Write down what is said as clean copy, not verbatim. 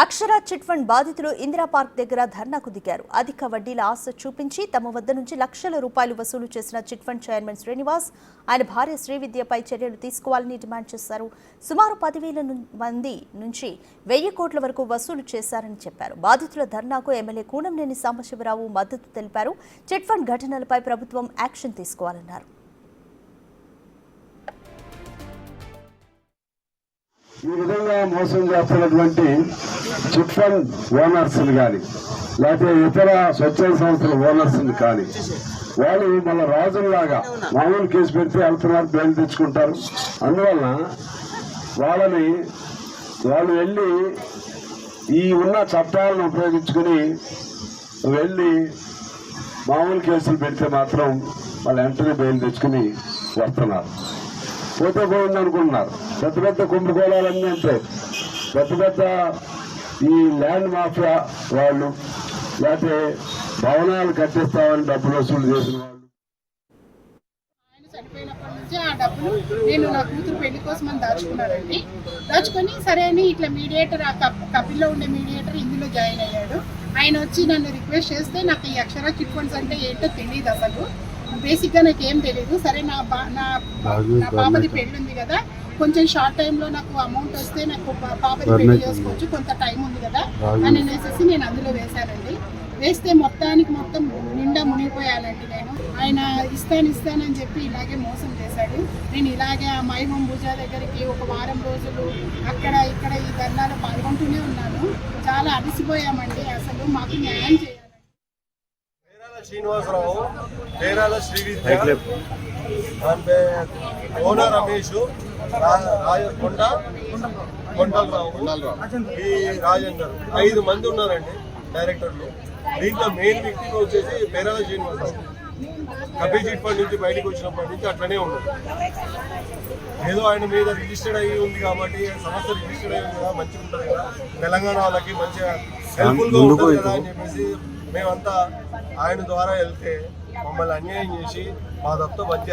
అక్షర chit fund బాధితులు Indira park దగ్గర ధర్నాకు దిగారు. అధిక వడ్డీల ఆశ చూపించి తమ వద్ద నుంచి లక్షల రూపాయలు వసూలు చేసిన చిట్ ఫండ్ చైర్మన్ శ్రీనివాస్, ఆయన భార్య శ్రీవిద్యపై చర్యలు తీసుకోవాలని డిమాండ్ చేశారు. సుమారు 10,000 మంది నుంచి 1,000 కోట్ల వరకు వసూలు చేశారని చెప్పారు. బాధితుల ధర్నాకు ఎమ్మెల్యే కూనంనేని సాంబశివరావు మద్దతు తెలిపారు. చిట్ ఫండ్ ఘటనలపై ప్రభుత్వం యాక్షన్ తీసుకోవాలన్నారు. ఈ విధంగా మోసం చేస్తున్నటువంటి చిట్ ఫండ్ ఓనర్స్ కానీ లేకపోతే ఇతర స్వచ్ఛంద సంస్థల ఓనర్స్ కానీ వాళ్ళు మన రాజుల్లాగా మామూలు కేసు పెడితే వెళ్తున్నారు, బెయిల్ తెచ్చుకుంటారు. అందువలన వాళ్ళు వెళ్ళి ఈ ఉన్న చట్టాలను ఉపయోగించుకుని వెళ్ళి మామూలు కేసులు పెడితే మాత్రం వాళ్ళు వెంటనే బెయిల్ తెచ్చుకుని వస్తున్నారు. పోతే పోయింది అనుకుంటున్నారు. పెద్ద పెద్ద కుంభకోణాలన్నీ అంటే పెద్ద ఈ ల్యాండ్ మాఫియా వాళ్ళు లేకపోతే భవనాలు కట్టిస్తామని డబ్బులు వసూలు చేసిన వాళ్ళు. ఆయన చనిపోయినప్పటి నుంచి ఆ డబ్బులు నేను నా కూతురు పెళ్లి కోసం అని దాచుకొని సరే అని ఇట్లా మీడియేటర్ ఆ కపిల్లో ఉండే మీడియేటర్ ఇందులో జాయిన్ అయ్యాడు. ఆయన వచ్చి నన్ను రిక్వెస్ట్ చేస్తే నాకు ఈ అక్షర చిట్ ఫండ్స్ అంటే ఏంటో తెలియదు, అసలు బేసిక్గా నాకు ఏం తెలియదు. సరే నా పాపది పెళ్ళి ఉంది కదా, కొంచెం షార్ట్ టైంలో నాకు అమౌంట్ వస్తే నాకు పాపది పెళ్లి చేసుకోవచ్చు, కొంత టైం ఉంది కదా అని అనేసి నేను అందులో వేశానండి. వేస్తే మొత్తం నిండా మునిగిపోయానండి. నేను ఆయన ఇస్తానని చెప్పి ఇలాగే మోసం చేశాడు. నేను ఇలాగే ఆ మై హోమ్ పూజ దగ్గరికి ఒక వారం రోజులు అక్కడ ఇక్కడ ఈ ధర్నాలో పాల్గొంటూనే ఉన్నాను. చాలా అలసిపోయామండి. అసలు మాకు న్యాయం చేయాలి. శ్రీనివాసరావు, పేరాల శ్రీవిద్య, ఓనర్ రమేష్, కొండలరావు, ఈ రాజేందర్, 5 మంది ఉన్నారండి డైరెక్టర్లు. దీంట్లో మెయిన్ వ్యక్తి వచ్చేసి పేరాల శ్రీనివాసరావు. కపిల్ చిట్ ఫండ్ నుంచి బయటకు వచ్చినప్పటి నుంచి అట్లనే ఉన్నారు. ఏదో ఆయన మీద రిజిస్టర్డ్ అయ్యి ఉంది కాబట్టి, సంస్థ రిజిస్టర్డ్ అయ్యి ఉంది కదా, మంచిగా ఉంటుంది కదా, తెలంగాణ వాళ్ళకి మంచిగా హెల్ప్ఫుల్గా ఉంటుంది కదా అని చెప్పేసి మేమంతా ఆయన ద్వారా వెళ్తే మమ్మల్ని అన్యాయం చేసి మా దత్తో మంచి